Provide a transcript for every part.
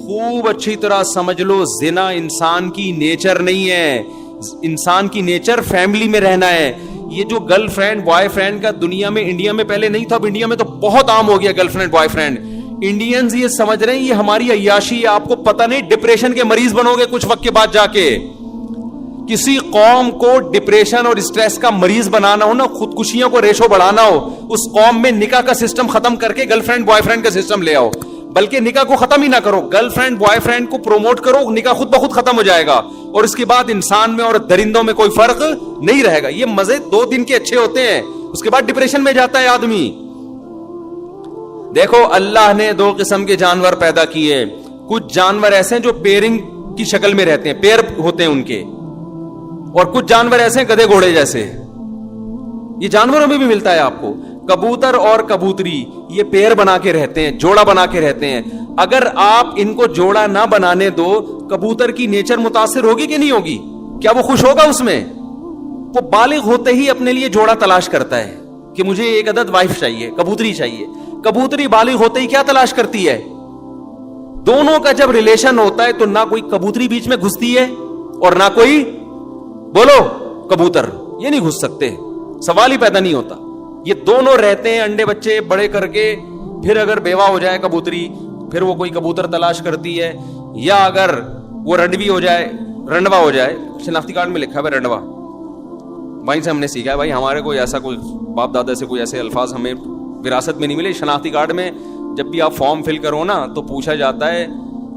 خوب اچھی طرح سمجھ لو, زنا انسان کی نیچر نہیں ہے. انسان کی نیچر فیملی میں رہنا ہے. یہ جو گرل فرینڈ بوائے فرینڈ کا دنیا میں, انڈیا میں پہلے نہیں تھا, اب انڈیا میں تو بہت عام ہو گیا girl friend boy friend. Indians یہ سمجھ رہے ہیں یہ ہماری عیاشی ہے. آپ کو پتہ نہیں ڈپریشن کے مریض بنو گے کچھ وقت کے بعد جا کے. کسی قوم کو ڈپریشن اور اسٹریس کا مریض بنانا ہو نا, خودکشیوں کو ریشو بڑھانا ہو, اس قوم میں نکاح کا سسٹم ختم کر کے گرل فرینڈ بوائے فرینڈ کا سسٹم لے آؤ. بلکہ نکاح کو ختم ہی نہ کرو, گرل فرینڈ بوائے فرینڈ کو پروموٹ کرو, نکاح خود بخود ختم ہو جائے گا, اور اس کے بعد انسان میں اور درندوں میں کوئی فرق نہیں رہے گا. یہ مزے 2 دن کے اچھے ہوتے ہیں, اس کے بعد ڈپریشن میں جاتا ہے آدمی. دیکھو اللہ نے 2 قسم کے جانور پیدا کیے. کچھ جانور ایسے ہیں جو پیرنگ کی شکل میں رہتے ہیں, پیر ہوتے ہیں ان کے, اور کچھ جانور ایسے ہیں گدھے گھوڑے جیسے. یہ جانوروں میں بھی ملتا ہے آپ کو. کبوتر اور کبوتری یہ پیر بنا کے رہتے ہیں, جوڑا بنا کے رہتے ہیں. اگر آپ ان کو جوڑا نہ بنانے دو, کبوتر کی نیچر متاثر ہوگی کہ نہیں ہوگی؟ کیا وہ خوش ہوگا اس میں؟ وہ بالغ ہوتے ہی اپنے لیے جوڑا تلاش کرتا ہے کہ مجھے ایک عدد وائف چاہیے, کبوتری چاہیے. کبوتری بالغ ہوتے ہی کیا تلاش کرتی ہے؟ دونوں کا جب ریلیشن ہوتا ہے تو نہ کوئی کبوتری بیچ میں گھستی ہے اور نہ کوئی, بولو, کبوتر. یہ نہیں گھس سکتے, سوال ہی پیدا نہیں ہوتا. یہ دونوں رہتے ہیں انڈے بچے بڑے کر کے. پھر اگر بیوہ ہو جائے کبوتری, پھر وہ کوئی کبوتر تلاش کرتی ہے, یا اگر وہ رنڈوی ہو جائے, رنڈوا ہو جائے. شناختی کارڈ میں لکھا ہے رنڈوا, بھائی سے ہم نے سیکھا ہے. بھائی ہمارے کوئی ایسا, کوئی باپ دادا سے کوئی ایسے الفاظ ہمیں وراثت میں نہیں ملے. شناختی کارڈ میں جب بھی آپ فارم فل کرو نا تو پوچھا جاتا ہے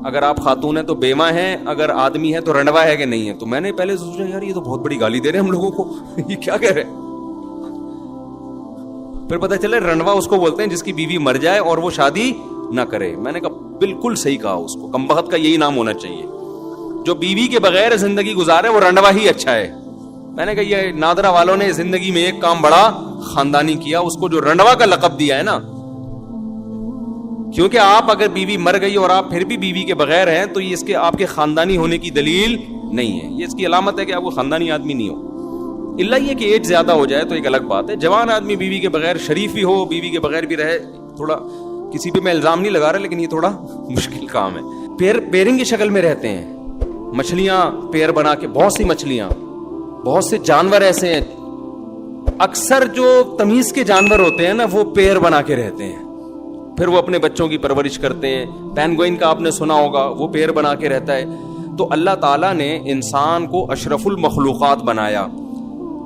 اگر آپ خاتون ہیں تو بیمہ ہیں, اگر آدمی ہے تو رنڈوا ہے کہ نہیں ہے. تو میں نے پہلے سوچا یار یہ تو بہت بڑی گالی دے رہے ہیں ہم لوگوں کو, یہ کیا کہہ رہے ہیں. پھر پتہ چلے رنڈوا اس کو بولتے ہیں جس کی بیوی مر جائے اور وہ شادی نہ کرے. میں نے کہا بالکل صحیح کہا, اس کو کمبخت کا یہی نام ہونا چاہیے. جو بیوی کے بغیر زندگی گزارے وہ رنڈوا ہی اچھا ہے. میں نے کہا یہ نادرا والوں نے زندگی میں ایک کام بڑا خاندانی کیا, اس کو جو رنڈوا کا لقب دیا ہے نا. کیونکہ آپ اگر بیوی مر گئی اور آپ پھر بھی بیوی کے بغیر ہیں تو یہ اس کے آپ کے خاندانی ہونے کی دلیل نہیں ہے, یہ اس کی علامت ہے کہ آپ کو خاندانی آدمی نہیں ہو. اللہ یہ کہ ایج زیادہ ہو جائے تو ایک الگ بات ہے. جوان آدمی بیوی کے بغیر شریف بھی ہو, بیوی کے بغیر بھی رہے, تھوڑا کسی پہ میں الزام نہیں لگا رہا لیکن یہ تھوڑا مشکل کام ہے. پیرنگ کی شکل میں رہتے ہیں. مچھلیاں پیر بنا کے, بہت سی مچھلیاں, بہت سے جانور ایسے ہیں. اکثر جو تمیز کے جانور ہوتے ہیں نا وہ پیر بنا کے رہتے ہیں, پھر وہ اپنے بچوں کی پرورش کرتے ہیں. پینگوئن کا آپ نے سنا ہوگا, وہ پیر بنا کے رہتا ہے. تو اللہ تعالیٰ نے انسان کو اشرف المخلوقات بنایا.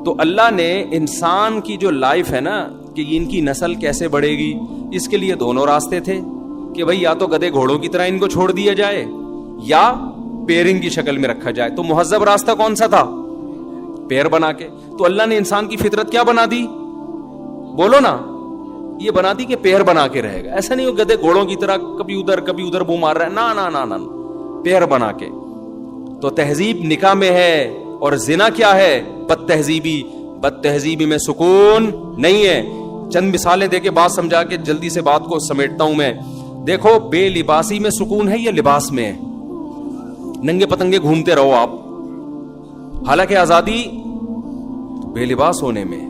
تو اللہ نے انسان کی جو لائف ہے نا کہ ان کی نسل کیسے بڑھے گی, اس کے لیے دونوں راستے تھے کہ بھئی یا تو گدھے گھوڑوں کی طرح ان کو چھوڑ دیا جائے یا پیرنگ کی شکل میں رکھا جائے. تو مہذب راستہ کون سا تھا؟ پیر بنا کے. تو اللہ نے انسان کی فطرت کیا بنا دی؟ بولو نا, یہ بنا دی کہ پیر بنا کے رہے گا. ایسا نہیں ہو گدھے گھوڑوں کی طرح کبھی ادھر منہ مار رہا ہے, نا نا نا نا, پیر بنا کے. تو تہذیب نکاح میں ہے, اور زنا کیا ہے؟ بد تہذیبی. بد تہذیبی میں سکون نہیں ہے. چند مثالیں دے کے بات سمجھا کے جلدی سے بات کو سمیٹتا ہوں میں. دیکھو بے لباسی میں سکون ہے یا لباس میں ہے؟ ننگے پتنگے گھومتے رہو آپ, حالانکہ آزادی بے لباس ہونے میں.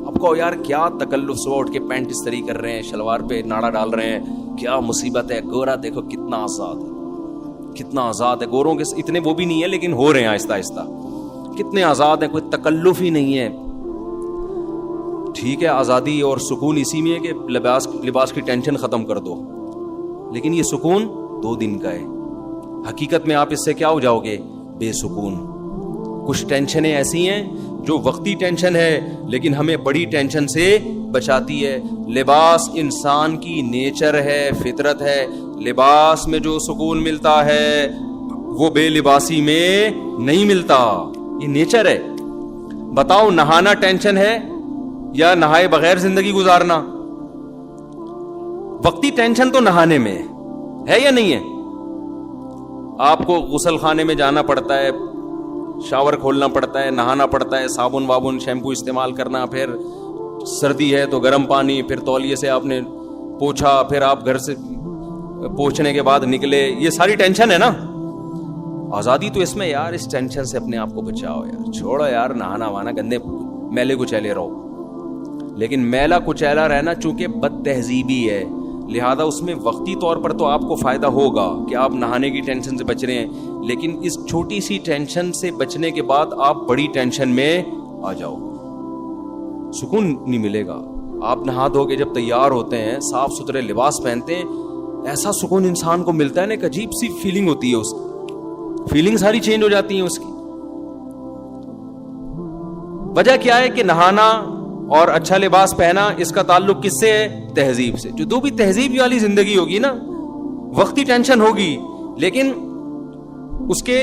آپ کو یار کیا تکلف, صبح اٹھ کے پینٹ استری کر رہے ہیں, شلوار پہ ناڑا ڈال رہے ہیں, کیا مصیبت ہے. گورا دیکھو کتنا آزاد ہے, کتنا آزاد ہے. گوروں کے اتنے وہ بھی نہیں ہے لیکن ہو رہے ہیں آہستہ آہستہ. کتنے آزاد ہیں, کوئی تکلف ہی نہیں ہے. ٹھیک ہے آزادی اور سکون اسی میں ہے کہ لباس کی ٹینشن ختم کر دو, لیکن یہ سکون 2 دن کا ہے. حقیقت میں آپ اس سے کیا ہو جاؤ گے؟ بے سکون. کچھ ٹینشنیں ایسی ہیں جو وقتی ٹینشن ہے لیکن ہمیں بڑی ٹینشن سے بچاتی ہے. لباس انسان کی نیچر ہے, فطرت ہے. لباس میں جو سکون ملتا ہے وہ بے لباسی میں نہیں ملتا, یہ نیچر ہے. بتاؤ نہانا ٹینشن ہے یا نہائے بغیر زندگی گزارنا؟ وقتی ٹینشن تو نہانے میں ہے یا نہیں ہے؟ آپ کو غسل خانے میں جانا پڑتا ہے, شاور کھولنا پڑتا ہے, نہانا پڑتا ہے, صابن وابن شیمپو استعمال کرنا, پھر سردی ہے تو گرم پانی, پھر تولیے سے آپ نے پوچھا, پھر آپ گھر سے پوچھنے کے بعد نکلے. یہ ساری ٹینشن ہے نا. آزادی تو اس میں یار اس ٹینشن سے اپنے آپ کو بچاؤ یار, چھوڑو یار نہانا وانا, گندے میلے کچیلے رہو. لیکن میلا کچیلا رہنا چونکہ بد تہذیبی ہے, لہذا اس میں وقتی طور پر تو آپ کو فائدہ ہوگا کہ آپ نہانے کی ٹینشن سے بچ رہے ہیں، لیکن اس چھوٹی سی ٹینشن سے بچنے کے بعد آپ بڑی ٹینشن میں آ جاؤ، سکون نہیں ملے گا. آپ نہا دھو کے جب تیار ہوتے ہیں، صاف ستھرے لباس پہنتے ہیں، ایسا سکون انسان کو ملتا ہے نا، ایک عجیب سی فیلنگ ہوتی ہے، اس کی فیلنگ ساری چینج ہو جاتی ہیں اس کی. وجہ کیا ہے کہ نہانا اور اچھا لباس پہنا اس کا تعلق کس سے ہے؟ تہذیب سے. جو بھی تہذیب والی زندگی ہوگی نا، وقتی ٹینشن ہوگی لیکن اس کے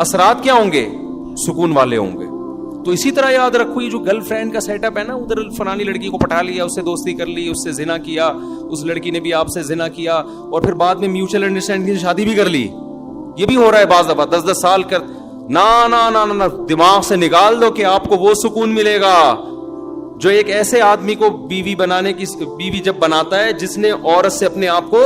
اثرات کیا ہوں گے؟ سکون والے ہوں گے. تو اسی طرح یاد رکھو، یہ جو گرل فرینڈ کا سیٹ اپ ہے نا، ادھر فلانی لڑکی کو پٹا لیا، اس سے دوستی کر لی، اس سے زنا کیا، اس لڑکی نے بھی آپ سے زنا کیا، اور پھر بعد میں میوچل انڈرسٹینڈنگ سے شادی بھی کر لی. یہ بھی ہو رہا ہے بعض دفعہ، 10 سال کر. نا دماغ سے نکال دو کہ آپ کو وہ سکون ملے گا جو ایک ایسے آدمی کو بیوی جب بناتا ہے جس نے عورت سے اپنے آپ کو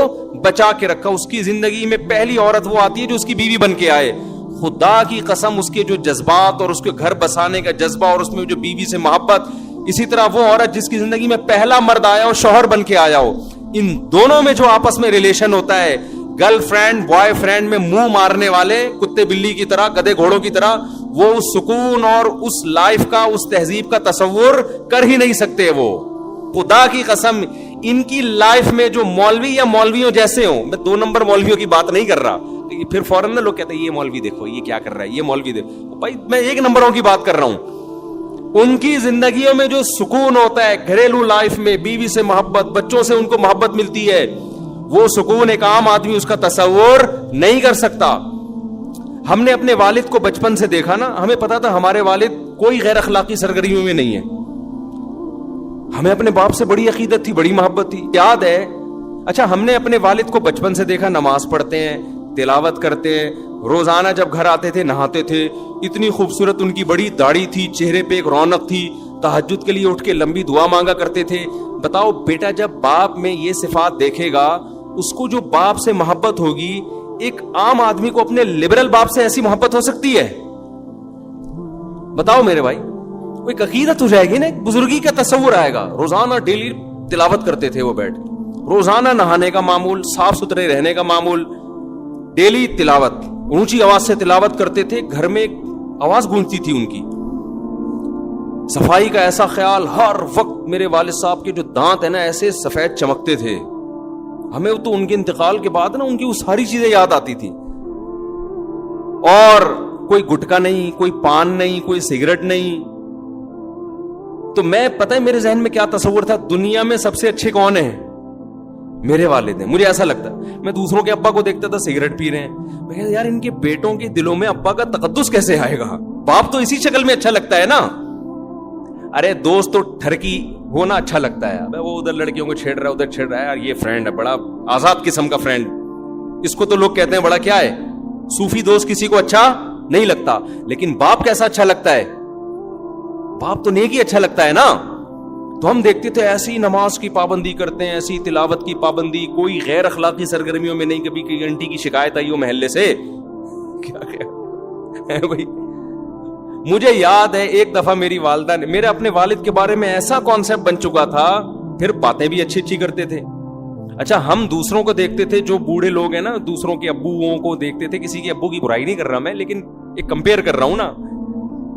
بچا کے رکھا. اس کی زندگی میں پہلی عورت وہ آتی ہے جو اس کی بیوی بن کے آئے. خدا کی قسم، اس کے جو جذبات اور اس کے گھر بسانے کا جذبہ اور اس میں جو بیوی سے محبت، اسی طرح وہ عورت جس کی زندگی میں پہلا مرد آیا ہو، شوہر بن کے آیا ہو، ان دونوں میں جو آپس میں ریلیشن ہوتا ہے، گرل فرینڈ بوائے فرینڈ میں منہ مارنے والے کتے بلی کی طرح، گدے گھوڑوں کی طرح، وہ اس سکون اور اس لائف کا، اس تہذیب کا تصور کر ہی نہیں سکتے. وہ خدا کی قسم، ان کی لائف میں جو مولوی یا مولویوں جیسے ہوں، میں 2 نمبر مولویوں کی بات نہیں کر رہا، پھر فوراً لوگ کہتے ہیں یہ مولوی دیکھو یہ کیا کر رہا ہے، یہ مولوی دیکھو. بھائی میں 1 نمبروں کی بات کر رہا ہوں. ان کی زندگیوں میں جو سکون ہوتا ہے گھریلو لائف میں، بیوی سے محبت، بچوں سے ان کو محبت ملتی ہے، وہ سکون ایک عام آدمی اس کا تصور نہیں کر سکتا. ہم نے اپنے والد کو بچپن سے دیکھا نا، ہمیں پتا تھا ہمارے والد کوئی غیر اخلاقی سرگرمیوں میں نہیں ہے. ہمیں اپنے باپ سے بڑی عقیدت تھی، بڑی محبت تھی. یاد ہے، اچھا ہم نے اپنے والد کو بچپن سے دیکھا نماز پڑھتے ہیں، تلاوت کرتے ہیں، روزانہ جب گھر آتے تھے نہاتے تھے، اتنی خوبصورت ان کی بڑی داڑھی تھی، چہرے پہ ایک رونق تھی، تہجد کے لیے اٹھ کے لمبی دعا مانگا کرتے تھے. بتاؤ بیٹا، جب باپ میں یہ صفات دیکھے گا، اس کو جو باپ سے محبت ہوگی، ایک عام آدمی کو اپنے لبرل باپ سے ایسی محبت ہو سکتی ہے؟ بتاؤ میرے بھائی، ایک عقیدت ہو جائے گی نا، ایک بزرگی کا تصور آئے گا. روزانہ ڈیلی تلاوت کرتے تھے وہ بیٹھ، روزانہ نہانے کا معمول، صاف ستھرے رہنے کا معمول، ڈیلی تلاوت، اونچی آواز سے تلاوت کرتے تھے، گھر میں ایک آواز گونجتی تھی ان کی، صفائی کا ایسا خیال ہر وقت. میرے والد صاحب کے جو دانت ہیں نا ایسے سفید چمکتے تھے. ہمیں تو ان کے انتقال کے بعد نا ان کی وہ ساری چیزیں یاد آتی تھی. اور کوئی گٹکا نہیں، کوئی پان نہیں، کوئی سگریٹ نہیں. تو میں پتہ ہے میرے ذہن میں کیا تصور تھا، دنیا میں سب سے اچھے کون ہیں؟ میرے والد ہیں. مجھے ایسا لگتا ہے، میں دوسروں کے ابا کو دیکھتا تھا سگریٹ پی رہے ہیں، میں کہتا یار ان کے بیٹوں کے دلوں میں ابا کا تقدس کیسے آئے گا؟ باپ تو اسی شکل میں اچھا لگتا ہے نا. ارے دوست تو ٹھرکی ہونا اچھا لگتا ہے، وہ ادھر لڑکیوں کو چھیڑ رہا ہے، ادھر چھیڑ رہا ہے، یار یہ فرینڈ ہے، بڑا آزاد قسم کا فرینڈ. اس کو تو لوگ کہتے ہیں بڑا کیا ہے، صوفی دوست کسی کو اچھا نہیں لگتا. لیکن باپ کیسا اچھا لگتا ہے؟ باپ تو نیک ہی اچھا لگتا ہے نا. تو ہم دیکھتے تھے ایسی نماز کی پابندی کرتے ہیں، ایسی تلاوت کی پابندی، کوئی غیر اخلاقی سرگرمیوں میں نہیں. کبھی کوئی آنٹی کی شکایت آئی ہو محلے سے، کیا بھائی. مجھے یاد ہے ایک دفعہ میری والدہ نے، میرے اپنے والد کے بارے میں ایسا کانسیپٹ بن چکا تھا، پھر باتیں بھی اچھی اچھی کرتے تھے. اچھا ہم دوسروں کو دیکھتے تھے، جو بوڑھے لوگ ہیں نا، دوسروں کے ابوؤں کو دیکھتے تھے. کسی کے ابو کی برائی نہیں کر رہا میں، لیکن ایک کمپیئر کر رہا ہوں نا.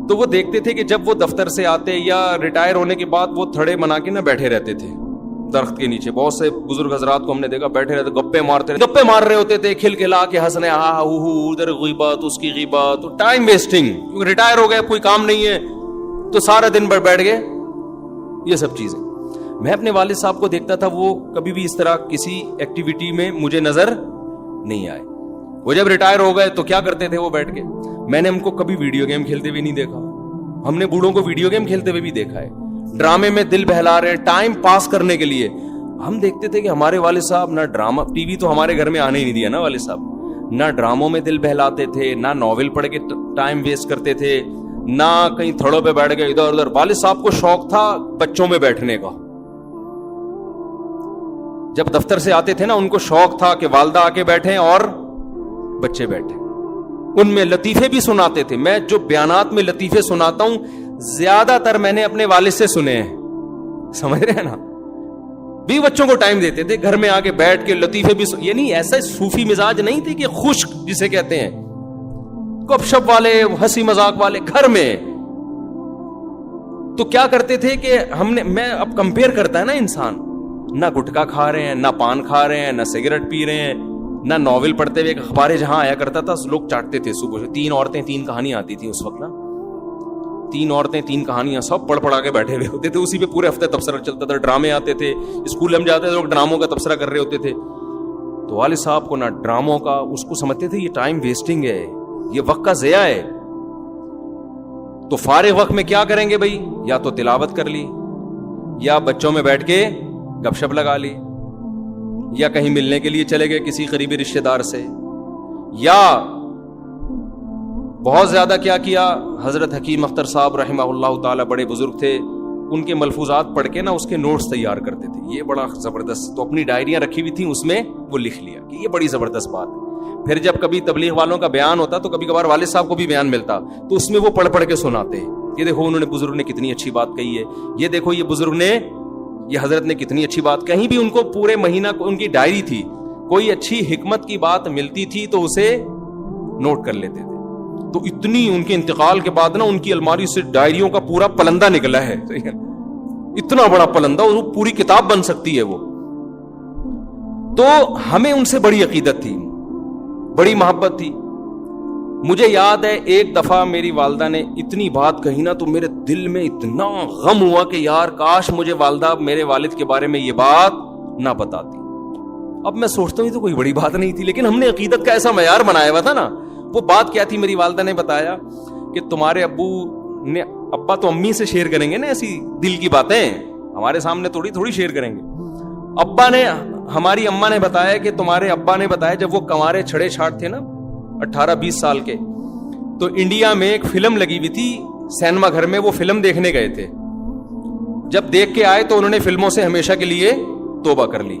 تو وہ دیکھتے تھے کہ جب وہ دفتر سے آتے یا ریٹائر ہونے کے بعد وہ تھڑے بنا کے نہ بیٹھے رہتے تھے درخت کے نیچے. بہت سے بزرگ حضرات کو ہم نے دیکھا بیٹھے رہتے، گپے مار رہے ہوتے تھے، کھل کھلا کے ہنسنے، ادھر غیبت، اس کی غیبت، ٹائم ویسٹنگ. ریٹائر ہو گئے، کوئی کام نہیں ہے تو سارا دن بھر بیٹھ گئے، یہ سب چیزیں. میں اپنے والد صاحب کو دیکھتا تھا، وہ کبھی بھی اس طرح کسی ایکٹیویٹی میں مجھے نظر نہیں آئے. وہ جب ریٹائر ہو گئے تو کیا کرتے تھے وہ بیٹھ کے. میں نے ہم کو کبھی ویڈیو گیم کھیلتے ہوئے نہیں دیکھا. ہم نے بوڑھوں کو ویڈیو گیم کھیلتے ہوئے بھی دیکھا ہے، ڈرامے میں دل بہلا رہے ہیں ٹائم پاس کرنے کے لیے. ہم دیکھتے تھے کہ ہمارے والد صاحب نہ ڈرامہ، ٹی وی تو ہمارے گھر میں آنے ہی نہیں دیا نا والد صاحب، نہ ڈراموں میں دل بہلاتے تھے، نہ ناول پڑھ کے ٹائم ویسٹ کرتے تھے، نہ کہیں تھڑوں پہ بیٹھ گئے ادھر ادھر. والد صاحب کو شوق تھا بچوں میں بیٹھنے کا. جب دفتر سے آتے تھے نا، ان کو شوق تھا کہ والدہ آ کے بیٹھیں اور بچے بیٹھے، ان میں لطیفے بھی سناتے تھے. میں جو بیانات میں لطیفے سناتا ہوں زیادہ تر میں نے اپنے والد سے سنے ہیں، سمجھ رہے ہیں نا. بھی بچوں کو ٹائم دیتے تھے, گھر میں آ کے بیٹھ کے لطیفے بھی, یعنی ایسا صوفی مزاج نہیں تھے کہ خشک جسے کہتے ہیں, گپ شپ والے, ہنسی مذاق والے گھر میں. تو کیا کرتے تھے کہ میں اب کمپیئر کرتا ہے نا انسان, نہ گٹکا کھا رہے ہیں, نہ پان کھا رہے ہیں, نہ سگریٹ پی رہے ہیں, نہ ناول پڑھتے ہوئے. اخباریں جہاں آیا کرتا تھا لوگ چاٹتے تھے صبح سے, 3 عورتیں 3 کہانیاں آتی تھیں اس وقت نا, 3 عورتیں 3 کہانیاں, سب پڑھا کے بیٹھے ہوئے ہوتے تھے, اسی پہ پورے ہفتے تبصرہ چلتا تھا. ڈرامے آتے تھے, اسکول ہم جاتے تھے لوگ ڈراموں کا تبصرہ کر رہے ہوتے تھے. تو والد صاحب کو نہ ڈراموں کا, اس کو سمجھتے تھے یہ ٹائم ویسٹنگ ہے, یہ وقت کا ضیاع ہے. تو فارغ وقت میں کیا کریں گے بھائی, یا تو تلاوت کر لی, یا بچوں میں بیٹھ کے گپ شپ لگا لی, یا کہیں ملنے کے لیے چلے گئے کسی قریبی رشتہ دار سے, یا بہت زیادہ کیا کیا, حضرت حکیم اختر صاحب رحمہ اللہ تعالی بڑے بزرگ تھے, ان کے ملفوظات پڑھ کے نا اس کے نوٹس تیار کرتے تھے. یہ بڑا زبردست, تو اپنی ڈائریاں رکھی ہوئی تھیں, اس میں وہ لکھ لیا کہ یہ بڑی زبردست بات ہے. پھر جب کبھی تبلیغ والوں کا بیان ہوتا تو کبھی کبھار والد صاحب کو بھی بیان ملتا, تو اس میں وہ پڑھ کے سناتے, یہ دیکھو انہوں نے, بزرگ نے کتنی اچھی بات کہی ہے, یہ دیکھو یہ بزرگ نے, یہ حضرت نے کتنی اچھی بات. کہیں بھی ان کو پورے مہینہ ان کی ڈائری تھی, کوئی اچھی حکمت کی بات ملتی تھی تو اسے نوٹ کر لیتے تھے. تو اتنی ان کے انتقال کے بعد نا ان کی الماری سے ڈائریوں کا پورا پلندہ نکلا ہے, اتنا بڑا پلندہ, وہ پوری کتاب بن سکتی ہے وہ. تو ہمیں ان سے بڑی عقیدت تھی, بڑی محبت تھی. مجھے یاد ہے ایک دفعہ میری والدہ نے اتنی بات کہی نا, تو میرے دل میں اتنا غم ہوا کہ یار کاش مجھے والدہ میرے والد کے بارے میں یہ بات نہ بتاتی. اب میں سوچتا ہوں یہ تو کوئی بڑی بات نہیں تھی, لیکن ہم نے عقیدت کا ایسا معیار بنایا ہوا تھا نا. وہ بات کیا تھی, میری والدہ نے بتایا کہ تمہارے ابو نے, ابا تو امی سے شیئر کریں گے نا ایسی دل کی باتیں, ہمارے سامنے تھوڑی شیئر کریں گے. ابا نے, ہماری اماں نے بتایا کہ تمہارے ابا نے بتایا جب وہ کنوارے چھڑے چھاٹ تھے نا 18-20 سال کے, تو انڈیا میں ایک فلم لگی ہوئی تھی سینما گھر میں, وہ فلم دیکھنے گئے تھے. جب دیکھ کے آئے تو انہوں نے فلموں سے ہمیشہ کے لیے توبہ کر لی.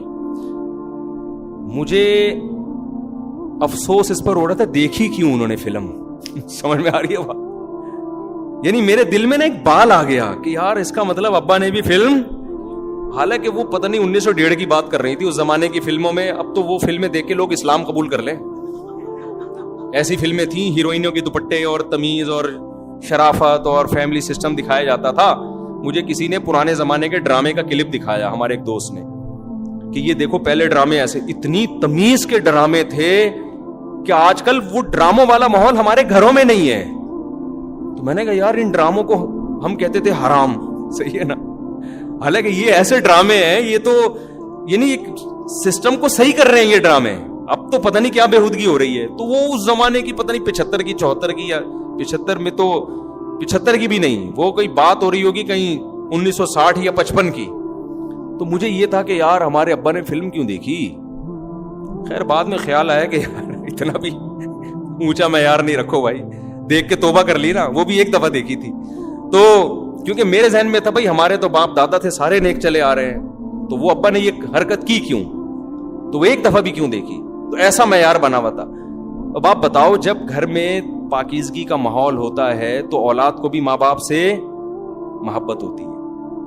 مجھے افسوس اس پر ہو رہا تھا, دیکھی کیوں انہوں نے فلم, سمجھ میں آ رہی ہے بات. یعنی میرے دل میں نا ایک بال آ گیا کہ یار اس کا مطلب ابا نے بھی فلم, حالانکہ وہ پتہ نہیں 1901 کی بات کر رہی تھی اس زمانے کی فلموں میں. اب تو وہ فلمیں دیکھ کے لوگ اسلام قبول کر لیں, ایسی فلمیں تھیں, ہیروئنوں کے دوپٹے اور تمیز اور شرافت اور فیملی سسٹم دکھایا جاتا تھا. مجھے کسی نے پرانے زمانے کے ڈرامے کا کلپ دکھایا, ہمارے ایک دوست نے, کہ یہ دیکھو پہلے ڈرامے ایسے, اتنی تمیز کے ڈرامے تھے کہ آج کل وہ ڈراموں والا ماحول ہمارے گھروں میں نہیں ہے. تو میں نے کہا یار ان ڈراموں کو ہم کہتے تھے حرام, صحیح ہے نا, حالانکہ یہ ایسے ڈرامے ہیں, یہ تو یعنی ایک سسٹم کو صحیح کر رہے ہیں یہ ڈرامے. اب تو پتہ نہیں کیا بےہودگی ہو رہی ہے. تو وہ اس زمانے کی پتہ نہیں 75 کی 74 کی, یا 75 میں تو 75 کی بھی نہیں, وہ کوئی بات ہو رہی ہوگی کہیں 1960 یا 55 کی. تو مجھے یہ تھا کہ یار ہمارے ابا نے فلم کیوں دیکھی. خیر بعد میں خیال آیا کہ یار اتنا بھی اونچا معیار نہیں رکھو بھائی, دیکھ کے توبہ کر لی نا, وہ بھی ایک دفعہ دیکھی تھی. تو کیونکہ میرے ذہن میں تھا بھائی ہمارے تو باپ دادا تھے سارے نیک چلے آ رہے ہیں, تو وہ ابا نے یہ حرکت کی کیوں, تو وہ ایک دفعہ بھی کیوں دیکھی. تو ایسا معیار بنا ہوا تھا. اب آپ بتاؤ, جب گھر میں پاکیزگی کا ماحول ہوتا ہے تو اولاد کو بھی ماں باپ سے محبت ہوتی ہے.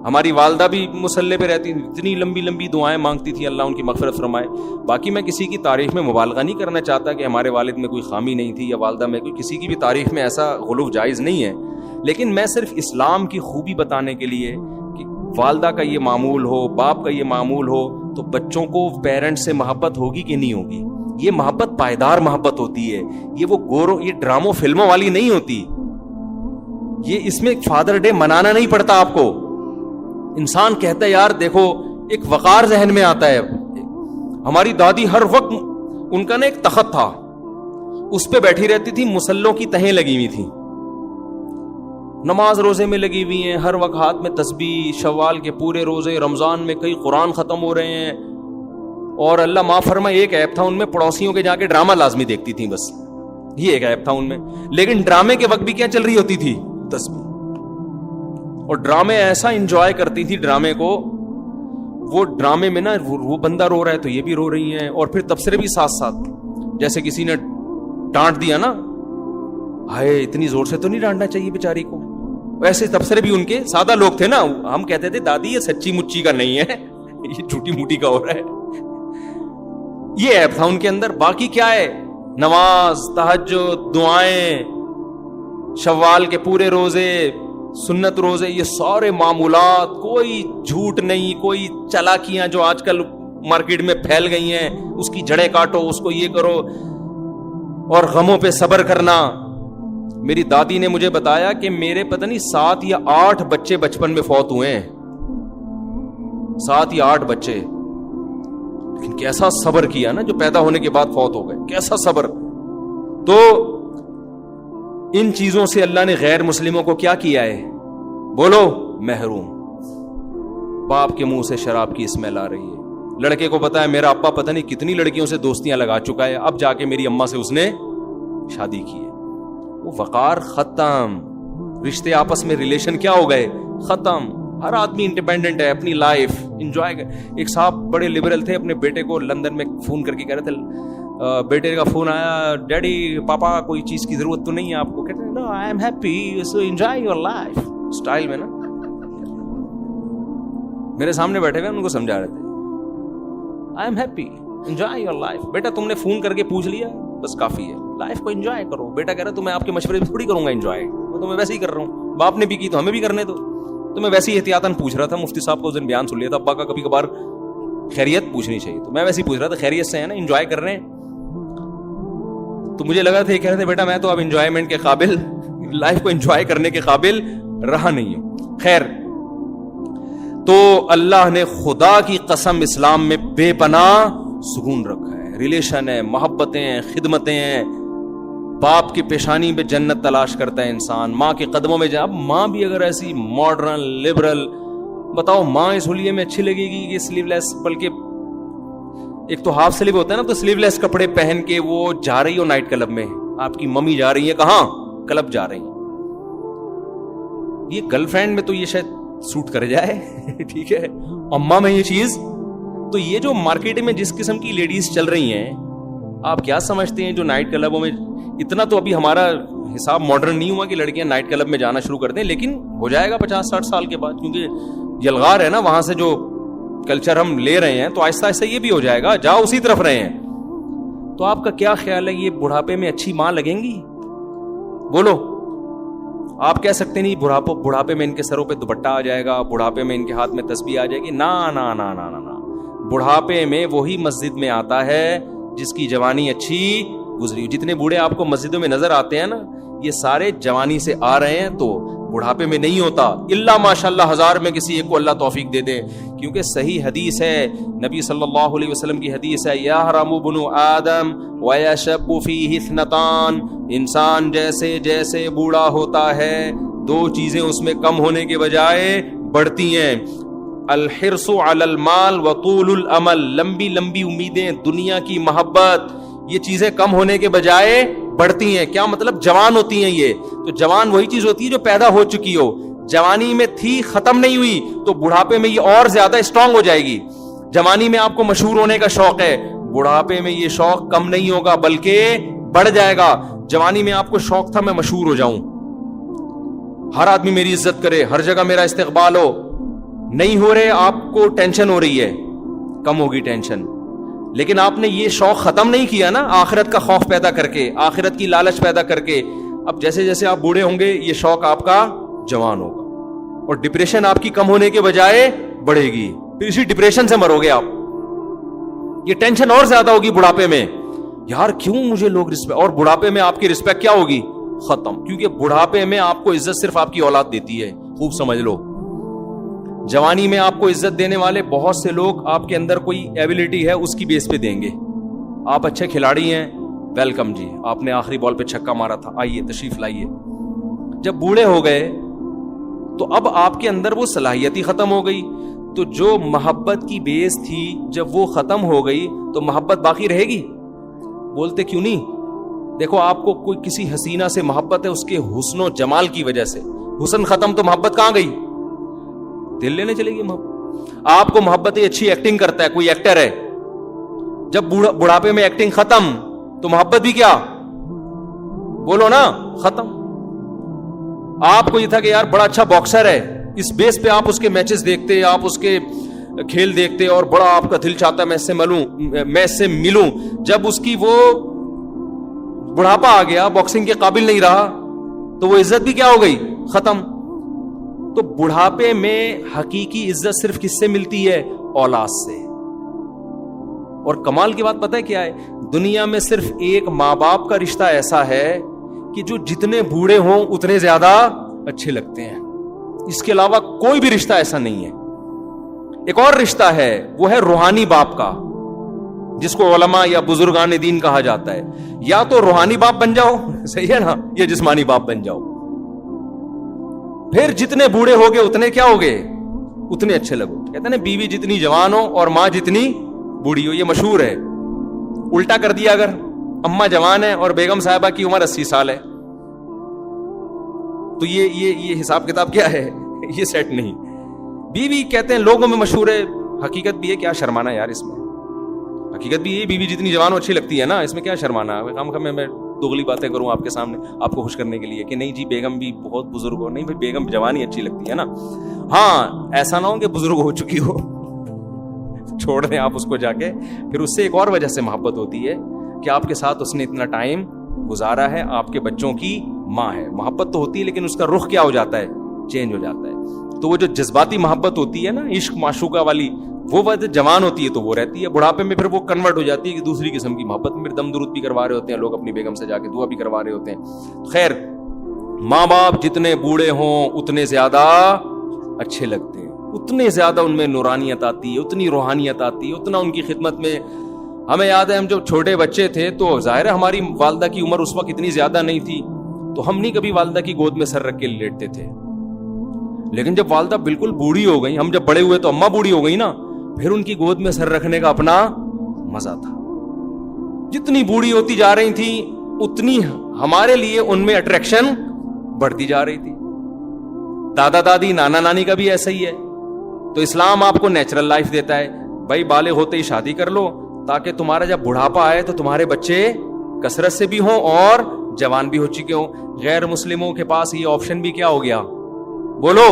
ہماری والدہ بھی مصلے پہ رہتی, اتنی لمبی لمبی دعائیں مانگتی تھی, اللہ ان کی مغفرت فرمائے. باقی میں کسی کی تعریف میں مبالغہ نہیں کرنا چاہتا کہ ہمارے والد میں کوئی خامی نہیں تھی یا والدہ میں کوئی, کسی کی بھی تعریف میں ایسا غلو جائز نہیں ہے. لیکن میں صرف اسلام کی خوبی بتانے کے لیے کہ والدہ کا یہ معمول ہو, باپ کا یہ معمول ہو, تو بچوں کو پیرنٹ سے محبت ہوگی کہ نہیں ہوگی. یہ محبت پائیدار محبت ہوتی ہے, یہ وہ گورو, یہ ڈراموں فلموں والی نہیں ہوتی. یہ اس میں فادر ڈے منانا نہیں پڑتا آپ کو. انسان کہتا ہے یار دیکھو, ایک وقار ذہن میں آتا ہے. ہماری دادی ہر وقت, ان کا نا ایک تخت تھا, اس پہ بیٹھی رہتی تھی, مسلوں کی تہیں لگی ہوئی تھی, نماز روزے میں لگی ہوئی ہیں, ہر وقت ہاتھ میں تسبیح, شوال کے پورے روزے, رمضان میں کئی قرآن ختم ہو رہے ہیں. اور اللہ معاف فرمائے ایک ایپ تھا ان میں, پڑوسیوں کے جا کے ڈرامہ لازمی دیکھتی تھیں, بس یہ ایک ایپ تھا ان میں. لیکن ڈرامے کے وقت بھی کیا چل رہی ہوتی تھی, تسبیح. اور ڈرامے ایسا انجوائے کرتی تھی ڈرامے کو, وہ ڈرامے میں نا وہ بندہ رو رہا ہے تو یہ بھی رو رہی ہیں, اور پھر تبصرے بھی ساتھ ساتھ, جیسے کسی نے ڈانٹ دیا نا, ہائے اتنی زور سے تو نہیں ڈانٹنا چاہیے بیچاری کو, ویسے تبصرے بھی ان کے. سادہ لوگ تھے نا, ہم کہتے تھے دادی یہ سچی مچی کا نہیں ہے, یہ چھوٹی موٹی کا ہو رہا ہے. یہ ایپ تھا ان کے اندر. باقی کیا ہے؟ نماز، تہجد، دعائیں، شوال کے پورے روزے، سنت روزے، یہ سارے معمولات. کوئی جھوٹ نہیں، کوئی چالاکیاں جو آج کل مارکیٹ میں پھیل گئی ہیں، اس کی جڑیں کاٹو، اس کو یہ کرو، اور غموں پہ صبر کرنا. میری دادی نے مجھے بتایا کہ میرے پتہ نہیں 7 یا 8 بچے بچپن میں فوت ہوئے ہیں. 7 یا 8 بچے. لیکن کیسا صبر کیا نا جو پیدا ہونے کے بعد فوت ہو گئے. کیسا صبر. تو ان چیزوں سے اللہ نے غیر مسلموں کو کیا کیا ہے؟ بولو، محروم. باپ کے منہ سے شراب کی اسمیل آ رہی ہے. لڑکے کو پتا ہے میرا ابا پتہ نہیں کتنی لڑکیوں سے دوستیاں لگا چکا ہے، اب جا کے میری اماں سے اس نے شادی کی ہے. وہ وقار ختم. رشتے آپس میں ریلیشن کیا ہو گئے؟ ختم. ہر آدمی انڈیپینڈنٹ ہے، اپنی لائف انجوائے کر. ایک صاحب بڑے لبرل تھے، اپنے بیٹے کو لندن میں فون کر کے کہہ رہے تھے، بیٹے کا فون آیا، ڈیڈی پاپا کوئی چیز کی ضرورت تو نہیں ہے آپ کو؟ کہتے ہیں no I am happy, so enjoy your life. Style میں نا. میرے سامنے بیٹھے ہوئے ان کو سمجھا رہے تھے I am happy, enjoy your life. بیٹا تم نے فون کر کے پوچھ لیا بس کافی ہے، لائف کو انجوائے کرو. بیٹا کہہ رہا تو میں آپ کے مشورے تھوڑی کروں گا انجوائے، میں تو میں ویسے ہی کر رہا ہوں. باپ نے بھی کی تو ہمیں بھی کرنے دو. تو میں ویسے ہی احتیاطاً پوچھ رہا تھا. مفتی صاحب کو اس دن بیان سن لیا تھا، ابا کا کبھی کبھار خیریت پوچھنی چاہیے، تو میں ویسے ہی پوچھ رہا تھا خیریت سے ہے نا، انجوائے کر رہے ہیں؟ تو مجھے لگا تھا یہ کہہ رہے تھے بیٹا میں تو اب انجوائمنٹ کے قابل، لائف کو انجوائے کرنے کے قابل رہا نہیں ہوں. خیر، تو اللہ نے خدا کی قسم اسلام میں بے پناہ سکون رکھا ہے. ریلیشن ہے، محبتیں ہیں، خدمتیں ہیں. باپ کی پیشانی پہ جنت تلاش کرتا ہے انسان، ماں کے قدموں میں جا. اب ماں بھی اگر ایسی ماڈرن لبرل، بتاؤ ماں اس ہولیے میں اچھی لگے گی کہ سلیو لیس، بلکہ ایک تو ہاف سلیو ہوتا ہے نا، تو سلیو لیس کپڑے پہن کے وہ جا رہی ہو نائٹ کلب میں، آپ کی ممی جا رہی ہے کہاں؟ کلب جا رہی ہیں. یہ گرل فرینڈ میں تو یہ شاید سوٹ کر جائے ٹھیک ہے، اماں میں یہ چیز. تو یہ جو مارکیٹ میں جس قسم کی لیڈیز چل رہی ہیں، آپ کیا سمجھتے ہیں جو نائٹ کلبوں میں، اتنا تو ابھی ہمارا حساب ماڈرن نہیں ہوا کہ لڑکیاں نائٹ کلب میں جانا شروع کر دیں، لیکن ہو جائے گا 50-60 سال کے بعد، کیونکہ یلغار ہے نا وہاں سے جو کلچر ہم لے رہے ہیں، تو آہستہ آہستہ یہ بھی ہو جائے گا، جاؤ اسی طرف رہے ہیں. تو آپ کا کیا خیال ہے، یہ بڑھاپے میں اچھی ماں لگیں گی؟ بولو. آپ کہہ سکتے نہیں بڑھاپے میں ان کے سروں پہ دوپٹہ آ جائے گا، بڑھاپے میں ان کے ہاتھ میں تسبیح آ جائے گی. نا نا نا نا نا نا. بڑھاپے میں وہی مسجد میں آتا ہے جس کی جوانی اچھی گزری. جتنے بوڑھے آپ کو مسجدوں میں نظر آتے ہیں نا، یہ سارے جوانی سے آ رہے ہیں، تو بڑھاپے میں نہیں ہوتا. اللہ ماشاءاللہ 1000 میں کسی ایک کو اللہ توفیق دے دے. کیونکہ صحیح حدیث ہے، نبی صلی اللہ علیہ وسلم کی حدیث ہے، یحرم ابن آدم ویشب فیہ اثنتان. انسان جیسے جیسے بوڑھا ہوتا ہے، 2 چیزیں اس میں کم ہونے کے بجائے بڑھتی ہیں. الحرص علی المال وطول الامل. لمبی لمبی امیدیں، دنیا کی محبت، یہ چیزیں کم ہونے کے بجائے بڑھتی ہیں. کیا مطلب؟ جوان ہوتی ہیں یہ. تو جوان وہی چیز ہوتی ہے جو پیدا ہو چکی ہو. جوانی میں تھی، ختم نہیں ہوئی، تو بڑھاپے میں یہ اور زیادہ اسٹرانگ ہو جائے گی. جوانی میں آپ کو مشہور ہونے کا شوق ہے، بڑھاپے میں یہ شوق کم نہیں ہوگا بلکہ بڑھ جائے گا. جوانی میں آپ کو شوق تھا میں مشہور ہو جاؤں، ہر آدمی میری عزت کرے، ہر جگہ میرا استقبال ہو. نہیں ہو رہے، آپ کو ٹینشن ہو رہی ہے، کم ہوگی ٹینشن. لیکن آپ نے یہ شوق ختم نہیں کیا نا، آخرت کا خوف پیدا کر کے، آخرت کی لالچ پیدا کر کے. اب جیسے جیسے آپ بوڑھے ہوں گے، یہ شوق آپ کا جوان ہوگا، اور ڈپریشن آپ کی کم ہونے کے بجائے بڑھے گی. پھر اسی ڈپریشن سے مرو گے آپ. یہ ٹینشن اور زیادہ ہوگی بڑھاپے میں، یار کیوں مجھے لوگ رسپیکٹ. اور بڑھاپے میں آپ کی رسپیکٹ کیا ہوگی؟ ختم. کیونکہ بڑھاپے میں آپ کو عزت صرف آپ کی اولاد دیتی ہے، خوب سمجھ لو. جوانی میں آپ کو عزت دینے والے بہت سے لوگ آپ کے اندر کوئی ایبلٹی ہے اس کی بیس پہ دیں گے. آپ اچھے کھلاڑی ہیں، ویلکم جی، آپ نے آخری بال پہ چھکا مارا تھا، آئیے تشریف لائیے. جب بوڑھے ہو گئے تو اب آپ کے اندر وہ صلاحیت ہی ختم ہو گئی. تو جو محبت کی بیس تھی جب وہ ختم ہو گئی تو محبت باقی رہے گی؟ بولتے کیوں نہیں؟ دیکھو آپ کو کوئی کسی حسینہ سے محبت ہے اس کے حسن و جمال کی وجہ سے، حسن ختم تو محبت کہاں گئی؟ دل لینے چلے گی محبت. آپ کو محبت ہے، اچھی ایکٹنگ کرتا ہے، کوئی ایکٹر ہے، جب بڑھاپے میں ایکٹنگ ختم تو محبت بھی کیا؟ بولو نا، ختم. آپ کو یہ تھا کہ یار بڑا اچھا باکسر ہے، اس بیس پہ آپ اس کے میچز دیکھتے، آپ اس کے کھیل دیکھتے اور بڑا آپ کا دل چاہتا ہے میں اس سے ملوں. جب اس کی وہ بڑھاپا آ گیا, باکسنگ کے قابل نہیں رہا, تو وہ عزت بھی کیا ہو گئی, ختم. تو بڑھاپے میں حقیقی عزت صرف کس سے ملتی ہے, اولاد سے. اور کمال کی بات پتہ ہے کیا ہے, دنیا میں صرف ایک ماں باپ کا رشتہ ایسا ہے کہ جو جتنے بوڑھے ہوں اتنے زیادہ اچھے لگتے ہیں. اس کے علاوہ کوئی بھی رشتہ ایسا نہیں ہے. ایک اور رشتہ ہے, وہ ہے روحانی باپ کا, جس کو علماء یا بزرگان دین کہا جاتا ہے. یا تو روحانی باپ بن جاؤ, صحیح ہے نا, یا جسمانی باپ بن جاؤ. پھر جتنے بوڑھے ہوگے اتنے کیا ہوگے, اتنے اچھے لگو. کہتے ہیں نا, بیوی جتنی جوان ہو اور ماں جتنی بوڑھی ہو. یہ مشہور ہے. الٹا کر دیا, اگر اماں جوان ہے اور بیگم صاحبہ کی عمر 80 سال ہے, تو یہ حساب کتاب کیا ہے, یہ سیٹ نہیں. بیوی کہتے ہیں لوگوں میں مشہور ہے, حقیقت بھی ہے, کیا شرمانا یار اس میں. حقیقت بھی یہ, بیوی جتنی جوان ہو اچھی لگتی ہے نا, اس میں کیا شرمانا ہے. میں دگلی باتیں کروں آپ کے سامنے آپ کو خوش کرنے کے لیے کہ نہیں جی بیگم بھی بہت بزرگ ہو. نہیں بھائی, بیگم جوان ہی اچھی لگتی ہے نا. ہاں, ایسا نہ ہو کہ بزرگ ہو چکی ہو, چھوڑ دیں آپ اس کو جا کے. پھر اس سے ایک اور وجہ سے محبت ہوتی ہے کہ آپ کے ساتھ اس نے اتنا ٹائم گزارا ہے, آپ کے بچوں کی ماں ہے. محبت تو ہوتی ہے لیکن اس کا رخ کیا ہو جاتا ہے, چینج ہو جاتا ہے. تو وہ جو جذباتی محبت ہوتی ہے نا, عشق معشوقہ والی, وہ وقت جوان ہوتی ہے تو وہ رہتی ہے. بڑھاپے میں پھر وہ کنورٹ ہو جاتی ہے کہ دوسری قسم کی محبت میں. پھر دم درود بھی کروا رہے ہوتے ہیں لوگ اپنی بیگم سے, جا کے دعا بھی کروا رہے ہوتے ہیں. خیر, ماں باپ جتنے بوڑھے ہوں اتنے زیادہ اچھے لگتے ہیں, اتنے زیادہ ان میں نورانیت آتی ہے, اتنی روحانیت آتی ہے, اتنا ان کی خدمت میں. ہمیں یاد ہے ہم جب چھوٹے بچے تھے تو ظاہر ہے ہماری والدہ کی عمر اس وقت اتنی زیادہ نہیں تھی, تو ہم نہیں کبھی والدہ کی گود میں سر رکھ کے لیٹتے تھے. لیکن جب والدہ بالکل بوڑھی ہو گئی, ہم جب بڑے ہوئے تو اماں بوڑھی ہو گئی نا, پھر ان کی گود میں سر رکھنے کا اپنا مزہ تھا. جتنی بوڑھی ہوتی جا رہی تھی اتنی ہمارے لیے ان میں اٹریکشن بڑھتی جا رہی تھی. دادا دادی نانا نانی کا بھی ایسا ہی ہے. تو اسلام آپ کو نیچرل لائف دیتا ہے, بھائی بالغ ہوتے ہی شادی کر لو تاکہ تمہارا جب بڑھاپا آئے تو تمہارے بچے کثرت سے بھی ہوں اور جوان بھی ہو چکے ہوں. غیر مسلموں کے پاس یہ آپشن بھی کیا ہو گیا, بولو,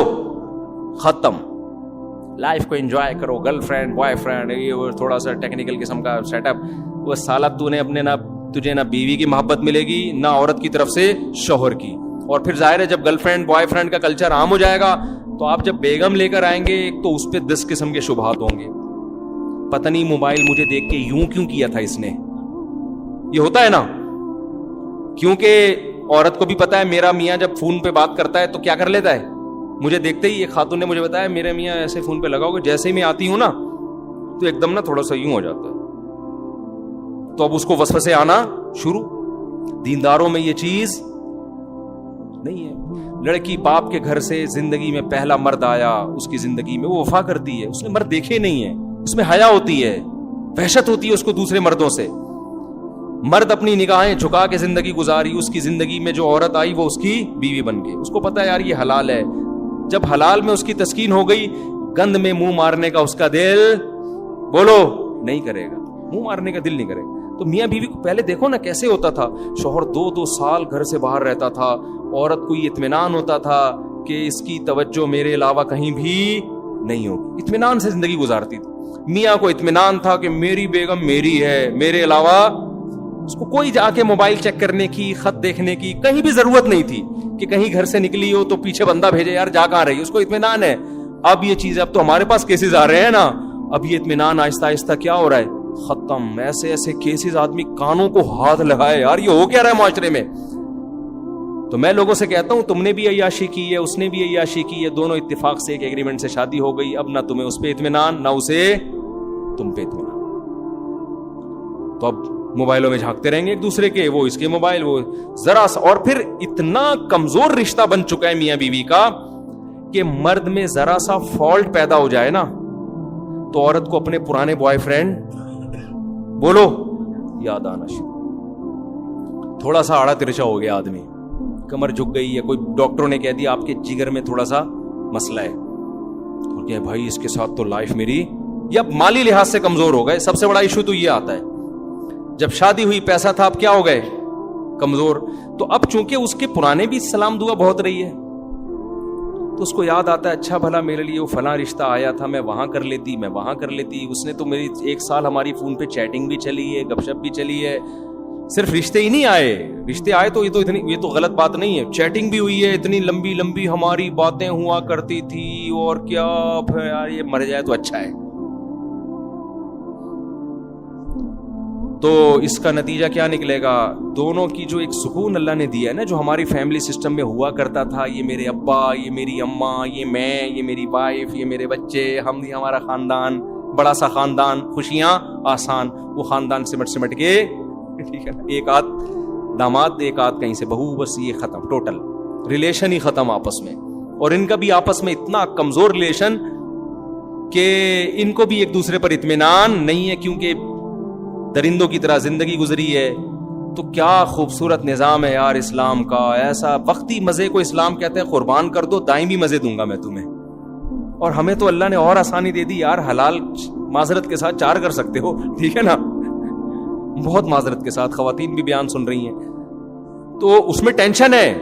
ختم. لائف کو انجوائے کرو, گرل فرینڈ بوائے فرینڈ, یہ تھوڑا سا ٹیکنیکل قسم کا سیٹ اپ. وہ سالہ تو نے اپنے تجھے نہ بیوی کی محبت ملے گی نہ عورت کی طرف سے شوہر کی. اور پھر ظاہر ہے جب گرل فرینڈ بوائے فرینڈ کا کلچر عام ہو جائے گا تو آپ جب بیگم لے کر آئیں گے ایک تو اس پہ 10 قسم کے شبہات ہوں گے. پتہ نہیں موبائل مجھے دیکھ کے یوں کیوں کیا تھا اس نے, یہ ہوتا ہے نا. کیونکہ عورت کو بھی پتا ہے میرا میاں جب فون پہ بات کرتا ہے تو کیا کر لیتا ہے. مجھے دیکھتے ہی ایک خاتون نے مجھے بتایا میرے میاں ایسے فون پہ لگا ہوگا, جیسے ہی میں آتی ہوں نا تو ایک دم نا تھوڑا سا یوں ہو جاتا ہے. تو اب اس کو وسوسے آنا شروع. دینداروں میں یہ چیز نہیں ہے. لڑکی باپ کے گھر سے زندگی میں پہلا مرد آیا, اس کی زندگی میں وہ وفا کرتی ہے. اس نے مرد دیکھے نہیں ہے, اس میں حیا ہوتی ہے, وحشت ہوتی ہے اس کو دوسرے مردوں سے. مرد اپنی نگاہیں جھکا کے زندگی گزاری, اس کی زندگی میں جو عورت آئی وہ اس کی بیوی بن گئی. اس کو پتا ہے یار یہ حلال ہے. جب حلال میں اس کی تسکین ہو گئی, گند میں منہ مارنے کا اس کا دل, بولو, نہیں کرے گا. منہ مارنے کا دل نہیں کرے گا. تو میاں بیوی کو پہلے دیکھو نا کیسے ہوتا تھا. شوہر 2 سال گھر سے باہر رہتا تھا, عورت کو یہ اطمینان ہوتا تھا کہ اس کی توجہ میرے علاوہ کہیں بھی نہیں ہوگی. اطمینان سے زندگی گزارتی تھی. میاں کو اطمینان تھا کہ میری بیگم میری ہے, میرے علاوہ اس کو کوئی جا کے موبائل چیک کرنے کی, خط دیکھنے کی کہیں بھی ضرورت نہیں تھی کہ کہیں گھر سے نکلی ہو تو پیچھے بندہ بھیجے یار جا کہاں رہی. اس کو اطمینان ہے. اب یہ چیز, اب تو ہمارے پاس کیسز آ رہے ہیں نا, اب یہ اطمینان آہستہ آہستہ کیا ہو رہا ہے, ختم. ایسے ایسے کیسز آدمی کانوں کو ہاتھ لگائے, یار یہ ہو کیا رہا ہے معاشرے میں. تو میں لوگوں سے کہتا ہوں تم نے بھی عیاشی کی ہے, اس نے بھی عیاشی کی ہے, دونوں اتفاق سے ایک ایگریمنٹ سے شادی ہو گئی. اب نہ تمہیں اس پہ اطمینان نہ اسے تم پہ اطمینان. تو اب موبائلوں میں جھانکتے رہیں گے ایک دوسرے کے, وہ اس کے موبائل, وہ ذرا سا. اور پھر اتنا کمزور رشتہ بن چکا ہے میاں بیوی کا کہ مرد میں ذرا سا فالٹ پیدا ہو جائے نا تو عورت کو اپنے پرانے بوائے فرینڈ, بولو, یاد آنا شروع. تھوڑا سا آڑا ترچا ہو گیا آدمی, کمر جھک گئی, یا کوئی ڈاکٹروں نے کہہ دیا آپ کے جگر میں تھوڑا سا مسئلہ ہے, اور کہ بھائی اس کے ساتھ تو لائف میری, یا مالی لحاظ سے کمزور ہو گئے. سب سے بڑا ایشو تو یہ آتا ہے جب شادی ہوئی پیسہ تھا, اب کیا ہو گئے, کمزور. تو اب چونکہ اس کے پرانے بھی سلام دعا بہت رہی ہے, تو اس کو یاد آتا ہے اچھا بھلا میرے لیے وہ فلاں رشتہ آیا تھا, میں وہاں کر لیتی, میں وہاں کر لیتی, اس نے تو میری 1 سال ہماری فون پہ چیٹنگ بھی چلی ہے, گپ شپ بھی چلی ہے. صرف رشتے ہی نہیں آئے, رشتے آئے تو یہ تو غلط بات نہیں ہے, چیٹنگ بھی ہوئی ہے, اتنی لمبی لمبی ہماری باتیں ہوا کرتی تھی, اور کیا پھر یار یہ مر جائے تو اچھا ہے. تو اس کا نتیجہ کیا نکلے گا؟ دونوں کی جو ایک سکون اللہ نے دیا ہے نا, جو ہماری فیملی سسٹم میں ہوا کرتا تھا, یہ میرے ابا, یہ میری اماں, یہ میں, یہ میری وائف, یہ میرے بچے, ہم, یہ ہمارا خاندان, بڑا سا خاندان, خوشیاں آسان, وہ خاندان سمٹ کے, ٹھیک ہے نا, ایک آدھ داماد, ایک آدھ کہیں سے بہو, بس یہ ختم, ٹوٹل ریلیشن ہی ختم آپس میں. اور ان کا بھی آپس میں اتنا کمزور ریلیشن کہ ان کو بھی ایک دوسرے پر اطمینان نہیں ہے, کیونکہ درندوں کی طرح زندگی گزری ہے. تو کیا خوبصورت نظام ہے یار اسلام کا, ایسا وقتی مزے کو اسلام کہتے ہیں قربان کر دو, دائمی مزے دوں گا میں تمہیں. اور ہمیں تو اللہ نے اور آسانی دے دی یار, حلال معذرت کے ساتھ 4 کر سکتے ہو, ٹھیک ہے نا, بہت معذرت کے ساتھ, خواتین بھی بیان سن رہی ہیں, تو اس میں ٹینشن ہے.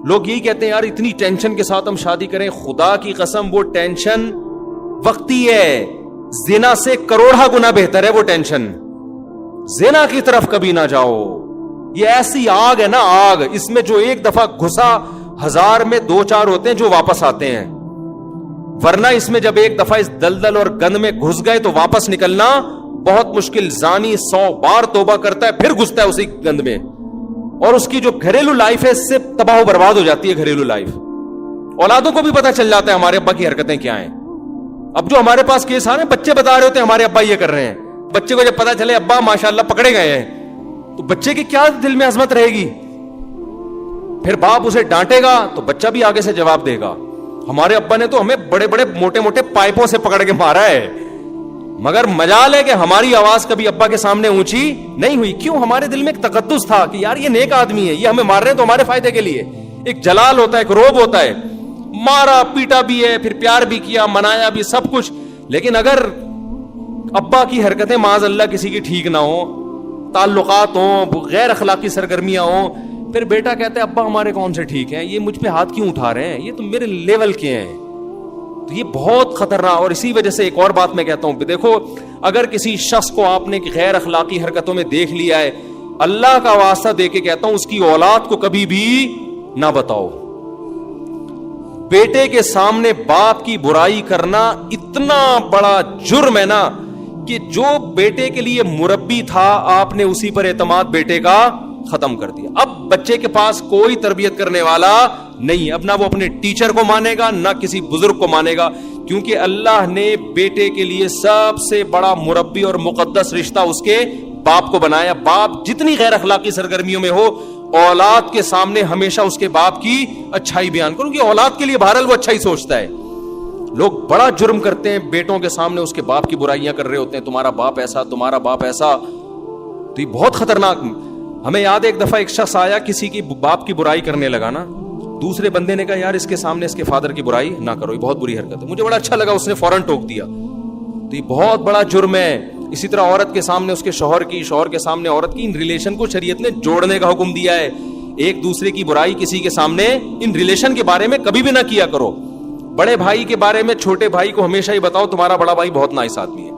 لوگ یہی کہتے ہیں یار اتنی ٹینشن کے ساتھ ہم شادی کریں, خدا کی قسم وہ ٹینشن وقتی ہے, زنا سے کروڑا گنا بہتر ہے وہ ٹینشن. زنا کی طرف کبھی نہ جاؤ, یہ ایسی آگ ہے نا, آگ, اس میں جو ایک دفعہ گھسا 1000 میں 2-4 ہوتے ہیں جو واپس آتے ہیں, ورنہ اس میں جب ایک دفعہ اس دلدل اور گند میں گھس گئے تو واپس نکلنا بہت مشکل. زانی 100 بار توبہ کرتا ہے پھر گھستا ہے اسی گند میں, اور اس کی جو گھریلو لائف ہے اس سے تباہ و برباد ہو جاتی ہے. گھریلو لائف, اولادوں کو بھی پتا چل جاتا ہے ہمارے ابا کی حرکتیں کیا ہیں. اب جو ہمارے پاس کیس آ رہے ہیں, بچے بتا رہے ہوتے ہیں ہمارے ابا یہ کر رہے ہیں, بچے کو جب پتا چلے ابا ماشاءاللہ پکڑے گئے ہیں, تو بچے کی کیا دل میں عظمت رہے گی. پھر باپ اسے ڈانٹے گا تو بچہ بھی آگے سے جواب دے گا, ہمارے ابا نے تو ہمیں بڑے بڑے موٹے موٹے پائپوں سے پکڑ کے مارا ہے, مگر مجال ہے کہ ہماری آواز کبھی ابا کے سامنے اونچی نہیں ہوئی. کیوں؟ ہمارے دل میں ایک تقدس تھا کہ یار یہ نیک آدمی ہے, یہ ہمیں مار رہے ہیں تو ہمارے فائدے کے لیے. ایک جلال ہوتا ہے, ایک روب ہوتا ہے, مارا پیٹا بھی ہے, پھر پیار بھی کیا, منایا بھی, سب کچھ. لیکن اگر ابا کی حرکتیں معاذ اللہ کسی کی ٹھیک نہ ہو, تعلقات ہوں, غیر اخلاقی سرگرمیاں ہوں, پھر بیٹا کہتا ہے ابا ہمارے کون سے ٹھیک ہیں, یہ مجھ پہ ہاتھ کیوں اٹھا رہے ہیں, یہ تو میرے لیول کے ہیں. تو یہ بہت خطرناک. اور اسی وجہ سے ایک اور بات میں کہتا ہوں, دیکھو اگر کسی شخص کو آپ نے غیر اخلاقی حرکتوں میں دیکھ لیا ہے, اللہ کا واسطہ دے کے کہتا ہوں اس کی اولاد کو کبھی بھی نہ بتاؤ. بیٹے کے سامنے باپ کی برائی کرنا اتنا بڑا جرم ہے نا, کہ جو بیٹے کے لیے مربی تھا آپ نے اسی پر اعتماد بیٹے کا ختم کر دیا. اب بچے کے پاس کوئی تربیت کرنے والا نہیں, اب نہ وہ اپنے ٹیچر کو مانے گا نہ کسی بزرگ کو مانے گا, کیونکہ اللہ نے بیٹے کے لیے سب سے بڑا مربی اور مقدس رشتہ اس کے باپ کو بنایا. باپ جتنی غیر اخلاقی سرگرمیوں میں ہو, اولاد کے سامنے ہمیشہ اس کے باپ کی اچھائی بیان کروں, کہ اولاد کے لیے بہرحال وہ اچھا ہی سوچتا ہے. لوگ بڑا جرم کرتے ہیں, بیٹوں کے سامنے اس کے باپ کی برائیاں کر رہے ہوتے ہیں, تمہارا باپ ایسا, تمہارا باپ ایسا. تو یہ بہت خطرناک. ہمیں یاد ہے ایک دفعہ ایک شخص آیا, کسی کی باپ کی برائی کرنے لگا نا, دوسرے بندے نے کہا یار اس کے سامنے اس کے فادر کی برائی نہ کرو, یہ بہت بری حرکت ہے. مجھے بڑا اچھا لگا, اس نے فوراً ٹوک دیا. تو یہ بہت بڑا جرم ہے. اسی طرح عورت کے سامنے اس کے شوہر کی, شوہر کے سامنے عورت کی, ان ریلیشن کو شریعت نے جوڑنے کا حکم دیا ہے. ایک دوسرے کی برائی کسی کے سامنے, ان ریلیشن کے بارے میں کبھی بھی نہ کیا کرو. بڑے بھائی کے بارے میں چھوٹے بھائی کو ہمیشہ ہی بتاؤ تمہارا بڑا بھائی بہت نائس آدمی ہے.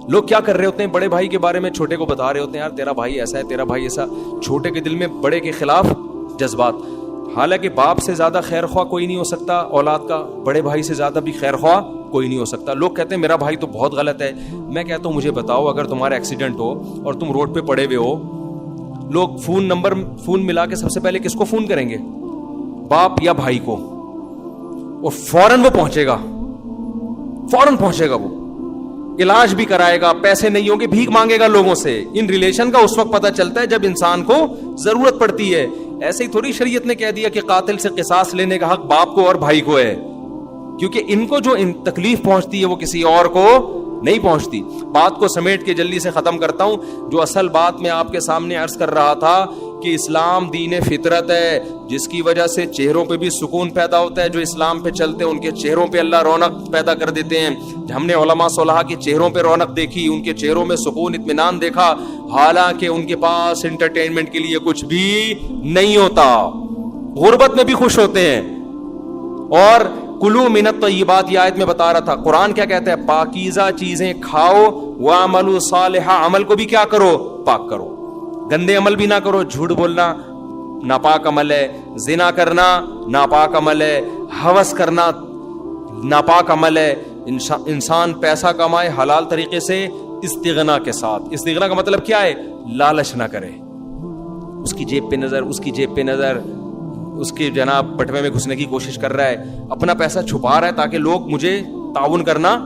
لوگ کیا کر رہے ہوتے ہیں, بڑے بھائی کے بارے میں چھوٹے کو بتا رہے ہوتے ہیں یار تیرا بھائی ایسا ہے, تیرا بھائی ایسا. چھوٹے کے دل میں بڑے کے خلاف جذبات. حالانکہ باپ سے زیادہ خیر خواہ کوئی نہیں ہو سکتا اولاد کا, بڑے بھائی سے زیادہ بھی خیر خواہ کوئی نہیں ہو سکتا. لوگ کہتے ہیں میرا بھائی تو بہت غلط ہے. میں کہتا ہوں مجھے بتاؤ, اگر تمہارا ایکسیڈنٹ ہو اور تم روڈ پہ پڑے ہوئے ہو, لوگ فون ملا کے سب سے پہلے کس کو فون کریں گے؟ باپ یا بھائی کو, اور فوراً وہ پہنچے گا, وہ علاج بھی کرائے گا, پیسے نہیں ہوں گے بھیک مانگے گا لوگوں سے. ان ریلیشن کا اس وقت پتہ چلتا ہے جب انسان کو ضرورت پڑتی ہے. ایسے ہی تھوڑی شریعت نے کہہ دیا کہ قاتل سے قصاص لینے کا حق باپ کو اور بھائی کو ہے, کیونکہ ان کو جو تکلیف پہنچتی ہے وہ کسی اور کو نہیں پہنچتی. بات کو سمیٹ کے جلدی سے ختم کرتا ہوں. جو اصل بات میں آپ کے سامنے عرض کر رہا تھا کہ اسلام دین فطرت ہے, جس کی وجہ سے چہروں پہ بھی سکون پیدا ہوتا ہے. جو اسلام پہ چلتے ہیں ان کے چہروں پہ اللہ رونق پیدا کر دیتے ہیں. ہم نے علماء صلحاء کے چہروں پہ رونق دیکھی, ان کے چہروں میں سکون اطمینان دیکھا, حالانکہ ان کے پاس انٹرٹینمنٹ کے لیے کچھ بھی نہیں ہوتا. غربت میں بھی خوش ہوتے ہیں, اور کلو من الطیبات، یہ آیت میں بتا رہا تھا قرآن کیا کہتا ہے، پاکیزہ چیزیں کھاؤ، وَعْمَلُوا صَالِحًا، عمل کو بھی کیا کرو، پاک کرو، گندے عمل بھی نہ کرو، جھوٹ بولنا ناپاک عمل ہے، زنا کرنا ناپاک عمل ہے، ہوس کرنا ناپاک عمل ہے. انسان پیسہ کمائے حلال طریقے سے استغنا کے ساتھ. استغنا کا مطلب کیا ہے، لالچ نہ کرے، اس کی جیب پہ نظر، اس کی جیب پہ نظر، اس کے جناب بٹوے میں گھسنے کی کوشش کر رہا ہے، اپنا پیسہ چھپا رہا ہے تاکہ لوگ مجھے تعاون کرنا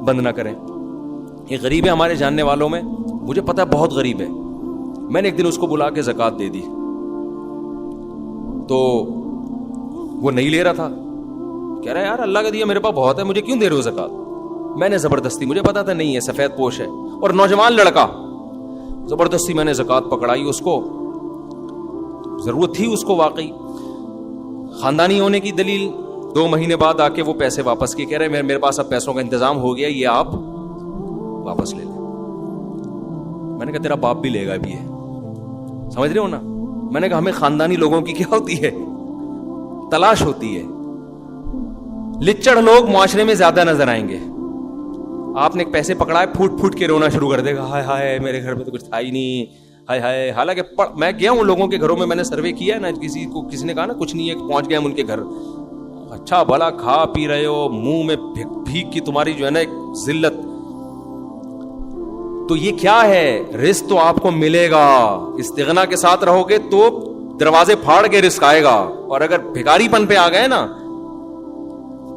بند نہ کریں. ایک غریب ہے ہمارے جاننے والوں میں، مجھے پتا ہے بہت غریب ہے، میں نے ایک دن اس کو بلا کے زکوٰۃ دے دی تو وہ نہیں لے رہا تھا، کہہ رہا ہے یار اللہ کا دیا میرے پاس بہت ہے، مجھے کیوں دے رہے ہو زکوٰۃ. میں نے زبردستی، مجھے پتا تھا نہیں ہے، سفید پوش ہے اور نوجوان لڑکا، زبردستی میں نے زکوٰۃ پکڑائی اس کو، ضرورت تھی اس کو واقعی. خاندانی ہونے کی دلیل 2 مہینے بعد آ کے وہ پیسے واپس کیے، کہہ رہے میرے پاس اب پیسوں کا انتظام ہو گیا، یہ آپ واپس لے لیں. میں نے کہا تیرا باپ بھی لے گا بھی ہے، سمجھ رہے ہو نا. میں نے کہا ہمیں خاندانی لوگوں کی کیا ہوتی ہے، تلاش ہوتی ہے. لچڑ لوگ معاشرے میں زیادہ نظر آئیں گے. آپ نے ایک پیسے پکڑائے، پھوٹ پھوٹ کے رونا شروع کر دے گا، ہائے ہائے میرے گھر میں تو کچھ تھا ہی نہیں، ہائے ہائے. حالانکہ میں گیا ہوں لوگوں کے گھروں میں نے سروے کیا ہے نا، کسی نے کہا نا کچھ نہیں ہے، پہنچ گئے ہم ان کے گھر، اچھا بھلا کھا پی رہے ہو، منہ میں بھیک کی تمہاری جو ہے نا ایک ذلت. تو یہ کیا ہے، رزق تو آپ کو ملے گا، استغنا کے ساتھ رہو گے تو دروازے پھاڑ کے رزق آئے گا. اور اگر بھکاری پن پہ آ گئے نا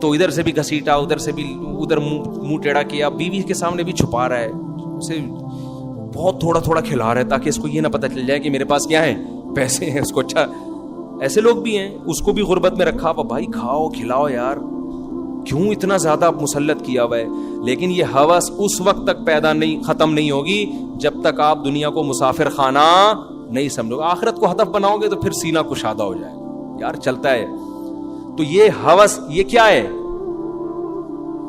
تو ادھر سے بھی گھسیٹا، ادھر سے بھی ادھر منہ ٹیڑھا کیا، بیوی کے سامنے بھی چھپا رہا ہے، اسے بہت تھوڑا تھوڑا کھلا رہا ہے تاکہ اس کو یہ نہ پتہ چل جائے کہ میرے پاس کیا ہے، پیسے ہیں. اس کو اچھا، ایسے لوگ بھی ہیں، اس کو بھی غربت میں رکھا. بھائی کھاؤ کھلاؤ یار، کیوں اتنا زیادہ مسلط کیا ہوا ہے. لیکن یہ ہوس اس وقت تک ختم نہیں ہوگی جب تک آپ دنیا کو مسافر خانہ نہیں سمجھو گے. آخرت کو ہدف بناؤ گے تو پھر سینہ کشادہ ہو جائے گا یار، چلتا ہے. تو یہ ہوس یہ کیا ہے،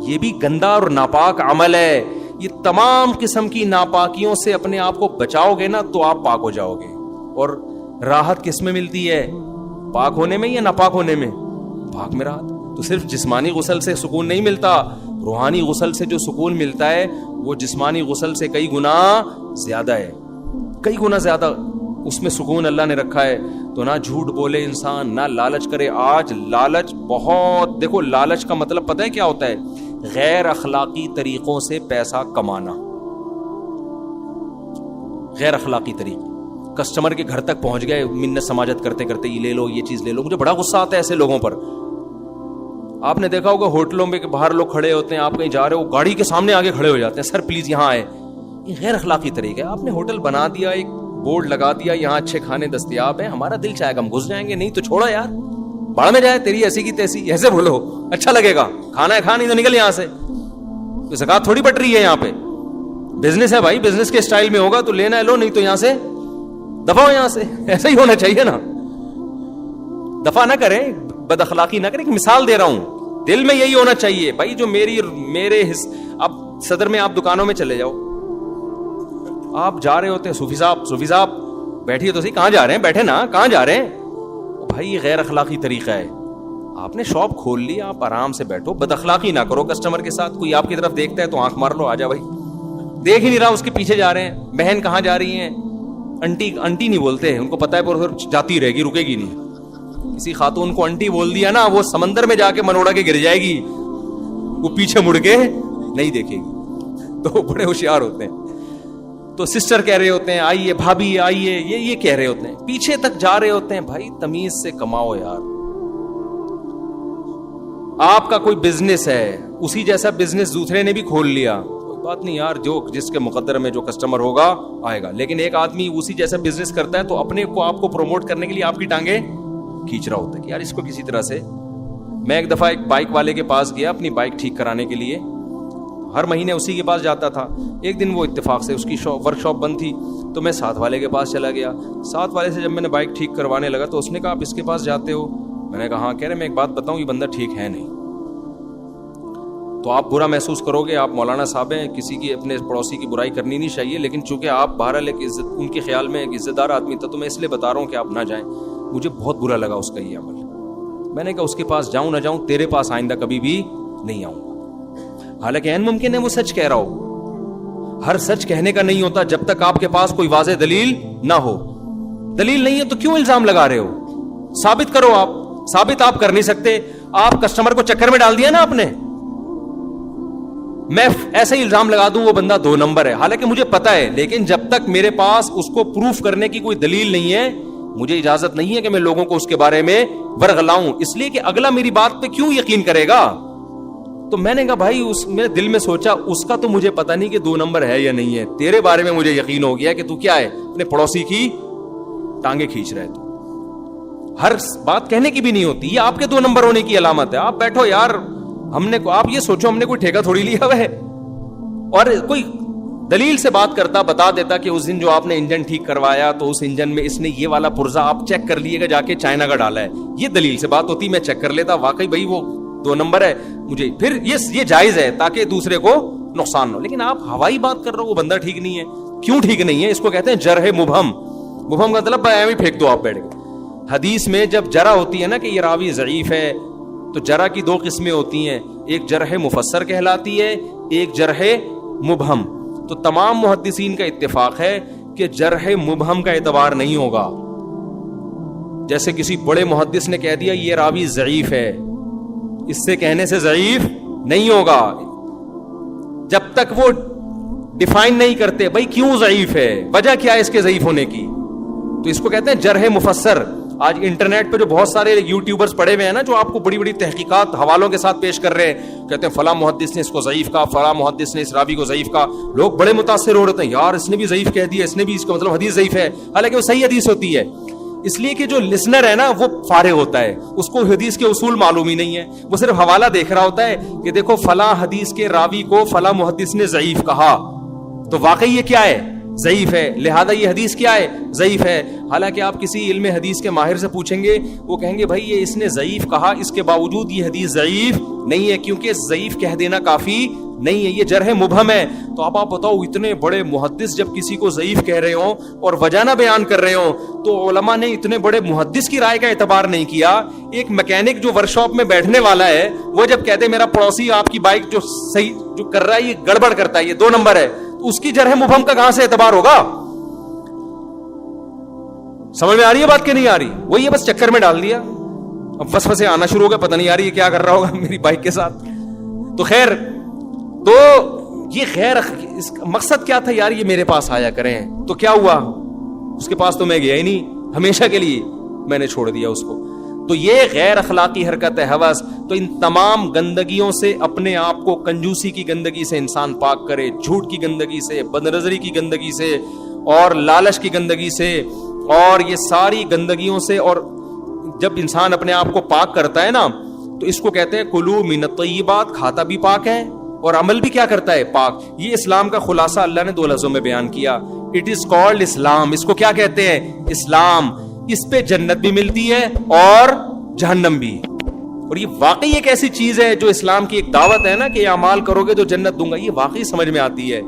یہ بھی گندا اور ناپاک عمل ہے. یہ تمام قسم کی ناپاکیوں سے اپنے آپ کو بچاؤ گے نا تو آپ پاک ہو جاؤ گے. اور راحت کس میں ملتی ہے، پاک ہونے میں یا ناپاک ہونے میں؟ پاک میں راحت. تو صرف جسمانی غسل سے سکون نہیں ملتا، روحانی غسل سے جو سکون ملتا ہے وہ جسمانی غسل سے کئی گنا زیادہ ہے، کئی گنا زیادہ اس میں سکون اللہ نے رکھا ہے. تو نہ جھوٹ بولے انسان، نہ لالچ کرے. آج لالچ بہت، دیکھو لالچ کا مطلب پتہ ہے کیا ہوتا ہے، غیر اخلاقی طریقوں سے پیسہ کمانا. غیر اخلاقی طریقے، کسٹمر کے گھر تک پہنچ گئے منت سماجت کرتے کرتے، یہ لے لو یہ چیز لے لو. مجھے بڑا غصہ آتا ہے ایسے لوگوں پر. آپ نے دیکھا ہوگا ہوٹلوں میں کہ باہر لوگ کھڑے ہوتے ہیں، آپ کہیں جا رہے ہو گاڑی کے سامنے آگے کھڑے ہو جاتے ہیں، سر پلیز یہاں آئے. یہ غیر اخلاقی طریقہ ہے. آپ نے ہوٹل بنا دیا، ایک بورڈ لگا دیا یہاں اچھے کھانے دستیاب ہیں، ہمارا دل چاہے گا ہم گھس جائیں گے، نہیں تو چھوڑا یار، باڑ میں جائے تیری ایسی کی تیسی. ایسے بولو اچھا لگے گا، کھانا ہے کھا، نہیں تو نکل یہاں سے. زکات تھوڑی بٹ رہی ہے یہاں پہ، بزنس ہے بھائی، بزنس کے اسٹائل میں ہوگا تو لینا ہے لو، نہیں تو یہاں سے دفع ہو یہاں سے. ایسا ہی ہونا چاہیے نا، دفع نہ کریں، بد اخلاقی نہ کریں. مثال دے رہا ہوں، دل میں یہی ہونا چاہیے بھائی جو میرے اب صدر میں آپ دکانوں میں چلے جاؤ، آپ جا رہے ہوتے ہیں، صوفی صاحب بیٹھیے تو صحیح، کہاں جا رہے ہیں، بیٹھے نا، کہاں جا رہے ہیں. بھائی یہ غیر اخلاقی طریقہ ہے. آپ نے شاپ کھول لی، آپ آرام سے بیٹھو، بد اخلاقی نہ کرو کسٹمر کے ساتھ. کوئی آپ کی طرف دیکھتا ہے تو آنکھ مار لو، آ جا بھائی، دیکھ ہی نہیں رہا اس کے پیچھے جا رہے ہیں. بہن کہاں جا رہی ہیں، انٹی نہیں بولتے ہیں، ان کو پتا ہے پر جاتی رہے گی، رکے گی نہیں. کسی خاتون کو انٹی بول دیا نا، وہ سمندر میں جا کے منوڑا کے گر جائے گی، وہ پیچھے مڑ کے نہیں دیکھے گی. تو بڑے ہوشیار ہوتے ہیں. تو سسٹر کہہ رہے ہوتے ہیں آئیے، بھابھی آئیے، یہ کہہ رہے ہوتے ہیں، پیچھے تک جا رہے ہوتے ہیں. بھائی تمیز سے کماؤ یار. آپ کا کوئی بزنس ہے، اسی جیسا بزنس دوسرے نے بھی کھول لیا، کوئی بات نہیں یار، جو جس کے مقدر میں جو کسٹمر ہوگا آئے گا. لیکن ایک آدمی اسی جیسا بزنس کرتا ہے تو اپنے کو آپ کو پروموٹ کرنے کے لیے آپ کی ٹانگیں کھینچ رہا ہوتا ہے کہ یار اس کو کسی طرح سے. میں ایک دفعہ ایک بائک والے کے پاس گیا اپنی بائک ٹھیک کرانے کے لیے، ہر مہینے اسی کے پاس جاتا تھا. ایک دن وہ اتفاق سے اس کی ورک شاپ بند تھی تو میں ساتھ والے کے پاس چلا گیا. ساتھ والے سے جب میں نے بائک ٹھیک کروانے لگا تو اس نے کہا آپ اس کے پاس جاتے ہو؟ میں نے کہا ہاں. کہہ رہے میں ایک بات بتاؤں، یہ بندہ ٹھیک ہے نہیں. تو آپ برا محسوس کرو گے، آپ مولانا صاحب ہیں، کسی کی اپنے پڑوسی کی برائی کرنی نہیں چاہیے، لیکن چونکہ آپ بہرحال ایک ان کے خیال میں ایک عزت دار آدمی تھا تو میں اس لیے بتا رہا ہوں کہ آپ نہ جائیں. مجھے بہت برا لگا اس کا یہ عمل. میں نے کہا اس کے پاس جاؤں نہ جاؤں, تیرے پاس آئندہ کبھی بھی نہیں آؤں گا. حالانکہ عین ممکن ہے وہ سچ کہہ رہا ہو. ہر سچ کہنے کا نہیں ہوتا جب تک آپ کے پاس کوئی واضح دلیل نہ ہو. دلیل نہیں ہے تو کیوں الزام لگا رہے ہو؟ ثابت کرو. آپ ثابت آپ کر نہیں سکتے. آپ کسٹمر کو چکر میں ڈال دیا نا آپ نے. میں ایسا ہی الزام لگا دوں وہ بندہ 2 نمبر ہے, حالانکہ مجھے پتا ہے, لیکن جب تک میرے پاس اس کو پروف کرنے کی کوئی دلیل نہیں ہے, مجھے اجازت نہیں ہے کہ میں لوگوں کو اس کے بارے میں ورغلاؤں, اس لیے کہ اگلا میری بات پہ کیوں یقین کرے گا. تو میں نے کہا بھائی, اس میں دل میں سوچا اس کا تو مجھے پتا نہیں کہ 2 نمبر ہے یا نہیں ہے, تیرے بارے میں مجھے یقین ہو گیا کہ تو کیا ہے, اپنے پڑوسی کی ٹانگیں کھینچ رہے. تو ہر بات کہنے کی بھی نہیں ہوتی, یہ آپ کے 2 نمبر ہونے کی علامت ہے. آپ بیٹھو یار, ہم نے, آپ یہ سوچو ہم نے کوئی ٹھیکہ تھوڑی لیا ہوا ہے. اور کوئی دلیل سے بات کرتا, بتا دیتا کہ اس دن جو آپ نے انجن ٹھیک کروایا تو اس انجن میں اس نے یہ والا پرزا آپ چیک کر لیے گا جا کے چائنا کا ڈالا ہے, یہ دلیل سے بات ہوتی, میں چیک کر لیتا واقعی بھائی وہ 2 نمبر ہے, مجھے پھر یہ جائز ہے تاکہ دوسرے کو نقصان ہو. لیکن آپ ہوائی بات کر رہے ہو, وہ بندہ ٹھیک نہیں ہے. کیوں ٹھیک نہیں ہے؟ اس کو کہتے ہیں جرح مبہم. مبہم کا مطلب ایویں ہی پھینک دو آپ بیٹھ کے. حدیث میں جب جرح ہوتی ہے نا کہ یہ راوی ضعیف ہے, تو جرح کی 2 قسمیں ہوتی ہیں, ایک جرح مفسر کہلاتی ہے, ایک جرح مبہم. تو تمام محدثین کا اتفاق ہے کہ جرح مبہم کا اعتبار نہیں ہوگا. جیسے کسی بڑے محدث نے کہہ دیا یہ راوی ضعیف ہے, اس سے کہنے سے ضعیف نہیں ہوگا جب تک وہ ڈیفائن نہیں کرتے بھائی کیوں ضعیف ہے, وجہ کیا ہے اس کے ضعیف ہونے کی. تو اس کو کہتے ہیں جرح مفسر. آج انٹرنیٹ پہ جو بہت سارے یوٹیوبرز پڑے ہوئے ہیں نا, جو آپ کو بڑی بڑی تحقیقات حوالوں کے ساتھ پیش کر رہے ہیں, کہتے ہیں فلاں محدث نے اس کو ضعیف کہا, فلاں محدث نے اس راوی کو ضعیف کہا. لوگ بڑے متاثر ہو رہے ہیں, یار اس نے بھی ضعیف کہہ دیا, اس نے بھی, اس کا مطلب حدیث ضعیف ہے, حالانکہ وہ صحیح حدیث ہوتی ہے. اس لیے کہ جو لسنر ہے نا وہ فارغ ہوتا ہے, اس کو حدیث کے اصول معلوم ہی نہیں ہے, وہ صرف حوالہ دیکھ رہا ہوتا ہے کہ دیکھو فلاں حدیث کے راوی کو فلاں محدث نے ضعیف کہا, تو واقعی یہ کیا ہے, ضعیف ہے, لہذا یہ حدیث کیا ہے, ضعیف ہے. حالانکہ آپ کسی علم حدیث کے ماہر سے پوچھیں گے, وہ کہیں گے بھائی یہ اس نے ضعیف کہا, اس کے باوجود یہ حدیث ضعیف نہیں ہے, کیونکہ ضعیف کہہ دینا کافی نہیں ہے, یہ جرح مبہم ہے. تو آپ بتاؤ, اتنے بڑے محدث جب کسی کو ضعیف کہہ رہے ہوں اور وجہ نہ بیان کر رہے ہوں, تو علماء نے اتنے بڑے محدث کی رائے کا اعتبار نہیں کیا. ایک میکینک جو ورک شاپ میں بیٹھنے والا ہے, وہ جب کہتے میرا پڑوسی آپ کی بائک جو صحیح جو کر رہا ہے یہ گڑبڑ کرتا ہے, یہ 2 نمبر ہے, تو اس کی جرح مبہم کا کہاں سے اعتبار ہوگا؟ سمجھ میں آ رہی ہے بات کہ نہیں آ رہی؟ وہ یہ بس چکر میں ڈال دیا, اب وسوسے آنا شروع ہو گئے, پتہ نہیں آ رہی ہے کیا کر رہا ہوگا میری بائک کے ساتھ. تو خیر, تو یہ غیر مقصد کیا تھا یار, یہ میرے پاس آیا کریں, تو کیا ہوا, اس کے پاس تو میں گیا ہی نہیں, ہمیشہ کے لیے میں نے چھوڑ دیا اس کو. تو یہ غیر اخلاقی حرکت ہے, ہوس. تو ان تمام گندگیوں سے اپنے آپ کو, کنجوسی کی گندگی سے انسان پاک کرے, جھوٹ کی گندگی سے, بدنظری کی گندگی سے, اور لالچ کی گندگی سے, اور یہ ساری گندگیوں سے. اور جب انسان اپنے آپ کو پاک کرتا ہے نا, تو اس کو کہتے ہیں کلو من الطیبات, کھاتا بھی پاک ہے اور عمل بھی کیا کرتا ہے, پاک. یہ اسلام کا خلاصہ اللہ نے 2 لفظوں میں بیان کیا, اٹ از کالڈ اسلام. اس کو کیا کہتے ہیں, اسلام. اس پہ جنت بھی ملتی ہے اور جہنم بھی. اور یہ واقعی ایک ایسی چیز ہے جو اسلام کی ایک دعوت ہے نا کہ اعمال کرو گے تو جنت دوں گا, یہ واقعی سمجھ میں آتی ہے.